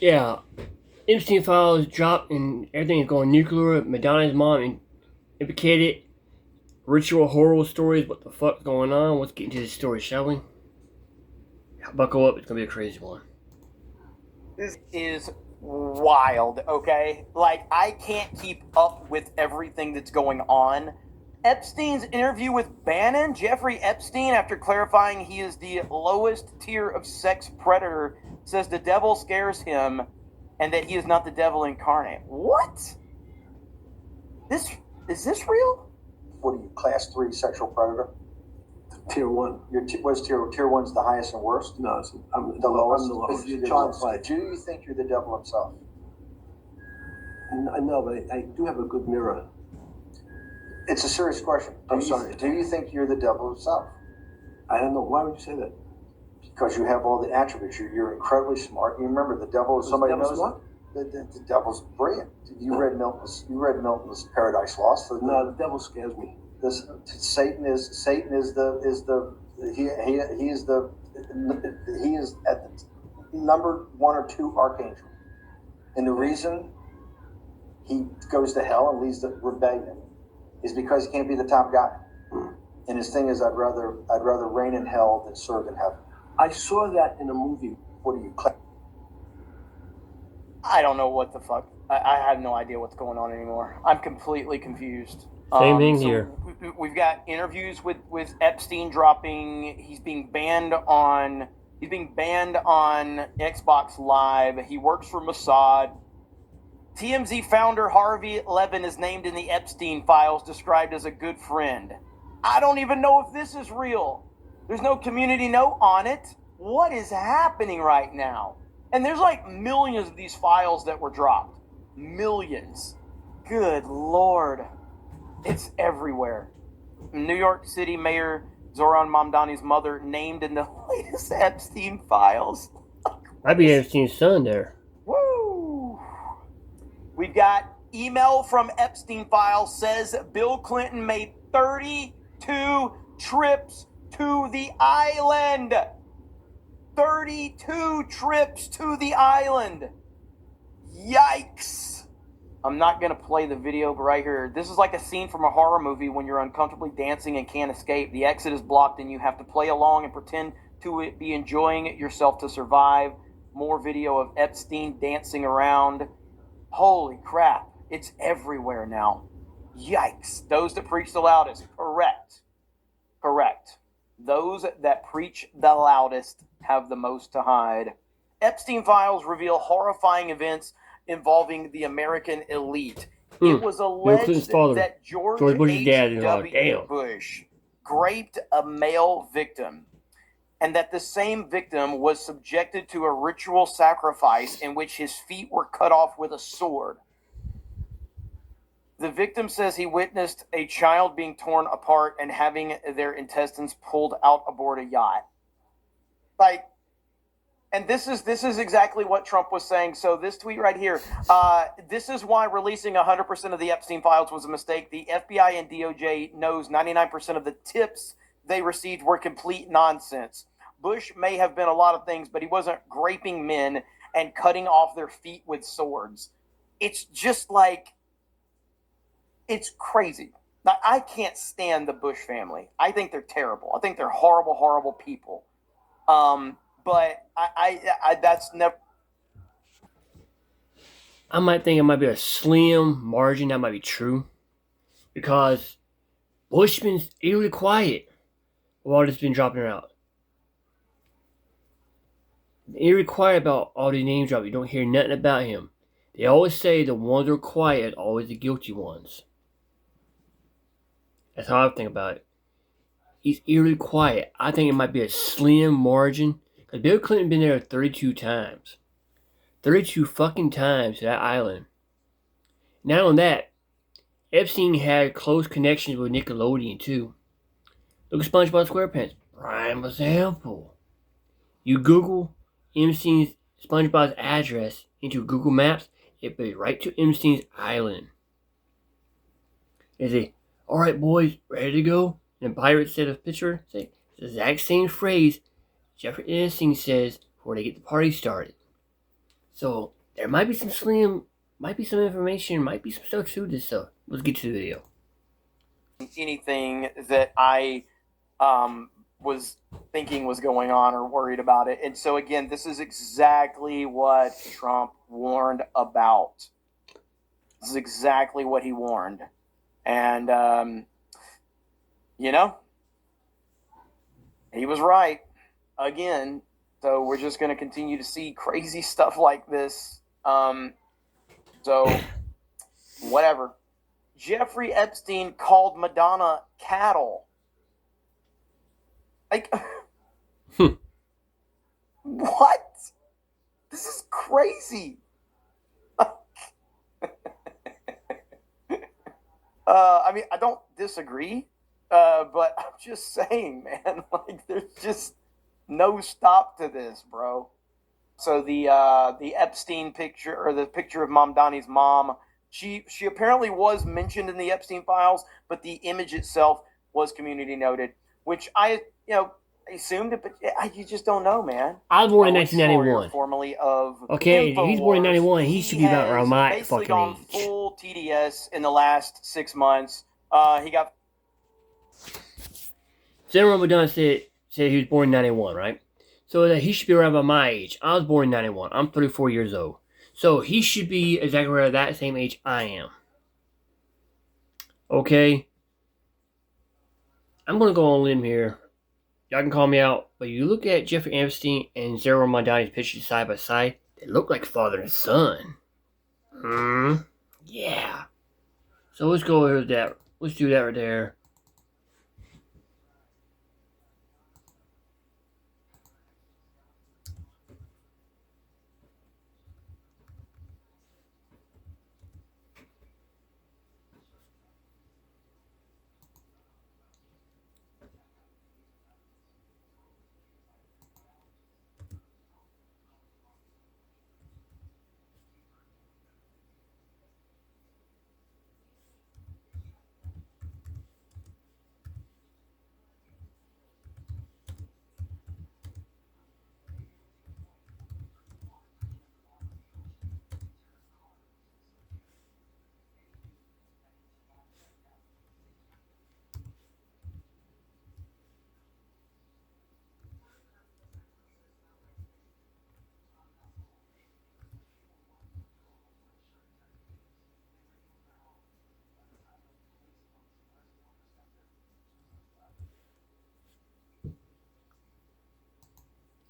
Yeah, Epstein files dropped and everything is going nuclear. Madonna's mom implicated. Ritual horror stories. What the fuck's going on? Let's get into this story, shall we? Buckle up. It's gonna be a crazy one. This is wild, okay? Like, I can't keep up with everything that's going on. Epstein's interview with Bannon, Jeffrey Epstein, after clarifying he is the lowest tier of sex predator, says the devil scares him and that he is not the devil incarnate. What? Is this real? What are you, class 3 sexual predator? Tier 1. What's tier 1's the highest and worst? No, I'm The lowest. I'm the lowest. Do you think you're the devil himself? No, but I do have a good mirror. It's a serious question. I'm sorry. Do you think you're the devil himself? I don't know. Why would you say that? Because you have all the attributes. You're incredibly smart. You remember the devil is somebody knows. Smart? The devil's brilliant. You read Milton's Paradise Lost. No, the devil scares me. Satan is at the number 1 or 2 archangel, and the reason he goes to hell and leads the rebellion is because he can't be the top guy. And his thing is, I'd rather reign in hell than serve in heaven. I saw that in a movie. What are you? I don't know what the fuck. I have no idea what's going on anymore. I'm completely confused. Same thing here. We've got interviews with Epstein dropping. He's being banned on Xbox Live. He works for Mossad. TMZ founder Harvey Levin is named in the Epstein files, described as a good friend. I don't even know if this is real. There's no community note on it. What is happening right now? And there's like millions of these files that were dropped. Millions. Good Lord. It's everywhere. New York City Mayor Zoran Mamdani's mother named in the latest Epstein files. Might be Epstein's son there. Woo! We've got email from Epstein files says Bill Clinton made 32 trips to the island. 32 trips to the island. Yikes. I'm not going to play the video, but right here, this is like a scene from a horror movie when you're uncomfortably dancing and can't escape. The exit is blocked and you have to play along and pretend to be enjoying yourself to survive. More video of Epstein dancing around. Holy crap. It's everywhere now. Yikes. Those that preach the loudest. Correct. Those that preach the loudest have the most to hide. Epstein files reveal horrifying events involving the American elite. It was alleged that George Bush's dad H.W. Bush raped a male victim, and that the same victim was subjected to a ritual sacrifice in which his feet were cut off with a sword. The victim says he witnessed a child being torn apart and having their intestines pulled out aboard a yacht. And this is exactly what Trump was saying. So this tweet right here, this is why releasing 100% of the Epstein files was a mistake. The FBI and DOJ knows 99% of the tips they received were complete nonsense. Bush may have been a lot of things, but he wasn't raping men and cutting off their feet with swords. It's just like, it's crazy. Now, I can't stand the Bush family. I think they're terrible. I think they're horrible, horrible people. But I that's never. I might think it might be a slim margin that might be true, because Bushman's eerily quiet while it's been dropping out. Eerily quiet about all these names dropping. You don't hear nothing about him. They always say the ones that are quiet are always the guilty ones. That's how I think about it. He's eerily quiet. I think it might be a slim margin. Because Bill Clinton been there 32 times. 32 fucking times to that island. Not only that, Epstein had close connections with Nickelodeon too. Look at SpongeBob SquarePants. Prime example. You Google Epstein's SpongeBob's address into Google Maps, it brings right to Epstein's island. They say, "Alright boys, ready to go?" And the pirate said a picture, say the exact same phrase Jeffrey Epstein says before they get the party started. So there might be some slim, might be some information, might be some stuff to this stuff. Let's get to the video. Anything that I was thinking was going on or worried about it. And so, again, this is exactly what Trump warned about. This is exactly what he warned. And, he was right again. So we're just going to continue to see crazy stuff like this. So, whatever. Jeffrey Epstein called Madonna cattle. Like, what? This is crazy. I mean, I don't disagree, but I'm just saying, man, like, there's just no stop to this, bro. So the Epstein picture, or the picture of Mom Donnie's mom, she apparently was mentioned in the Epstein files, but the image itself was community noted, which I assumed it, but you just don't know, man. I was born in 1991. Formerly of okay, InfoWars, he's born in 91. He should be about around my basically fucking gone age. full TDS in the last 6 months. He got. Senator Madonna said he was born in 91, right? So that he should be around about my age. I was born in 91. I'm 34 years old. So he should be exactly around that same age I am. Okay? I'm going to go on a limb here. Y'all can call me out. But you look at Jeffrey Epstein and Zero Madani's pictures side by side. They look like father and son. Yeah. So let's go over that. Let's do that right there.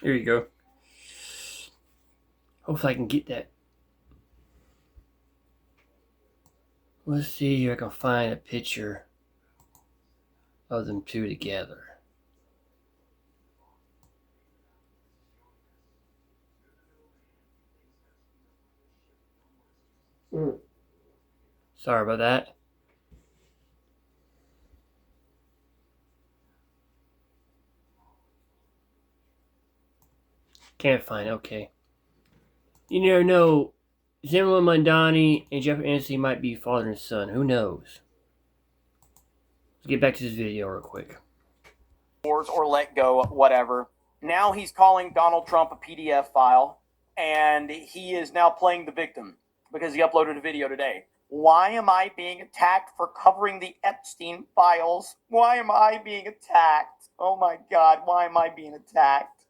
Here you go. Hopefully I can get that. Let's see if I can find a picture of them two together. Sorry about that. Can't find it. Okay. You never know. Zimmerman Mandani and Jeffrey Epstein might be father and son. Who knows? Let's get back to this video real quick. Or let go, whatever. Now he's calling Donald Trump a PDF file, and he is now playing the victim because he uploaded a video today. Why am I being attacked for covering the Epstein files? Why am I being attacked? Oh my God, why am I being attacked?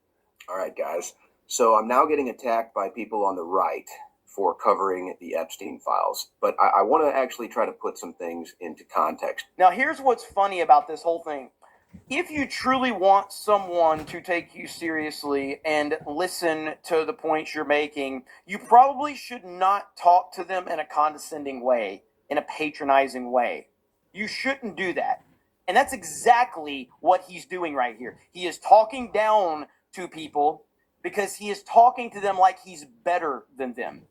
All right, guys. So I'm now getting attacked by people on the right for covering the Epstein files. But I want to actually try to put some things into context. Now, here's what's funny about this whole thing. If you truly want someone to take you seriously and listen to the points you're making, you probably should not talk to them in a condescending way, in a patronizing way. You shouldn't do that. And that's exactly what he's doing right here. He is talking down to people because he is talking to them like he's better than them.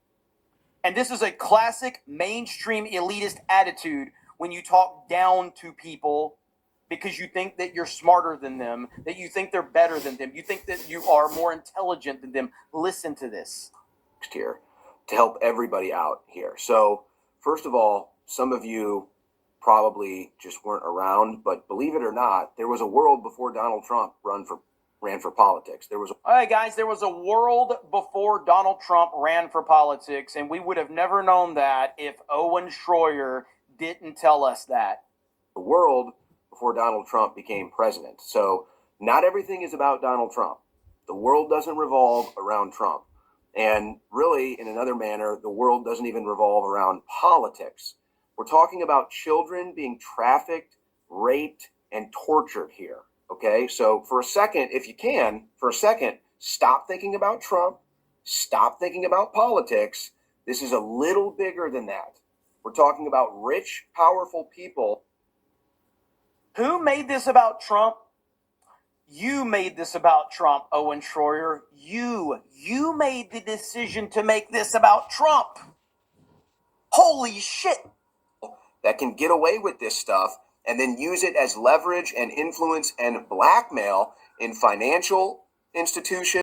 And this is a classic mainstream elitist attitude when you talk down to people because you think that you're smarter than them, that you think they're better than them, you think that you are more intelligent than them. Listen to this. Here to help everybody out here. So, first of all, some of you probably just weren't around, but believe it or not, there was a world before Donald Trump ran for ran for politics. There was All right, guys, there was a world before Donald Trump ran for politics, and we would have never known that if Owen Schroyer didn't tell us that. a world before Donald Trump became president. So not everything is about Donald Trump. The world doesn't revolve around Trump. And really, in another manner, the world doesn't even revolve around politics. We're talking about children being trafficked, raped, and tortured here. Okay, so for a second, if you can, for a second, stop thinking about Trump, stop thinking about politics. This is a little bigger than that. We're talking about rich, powerful people. Who made this about Trump? You made this about Trump, Owen Schroyer. You made the decision to make this about Trump. Holy shit. That can get away with this stuff and then use it as leverage and influence and blackmail in financial institutions.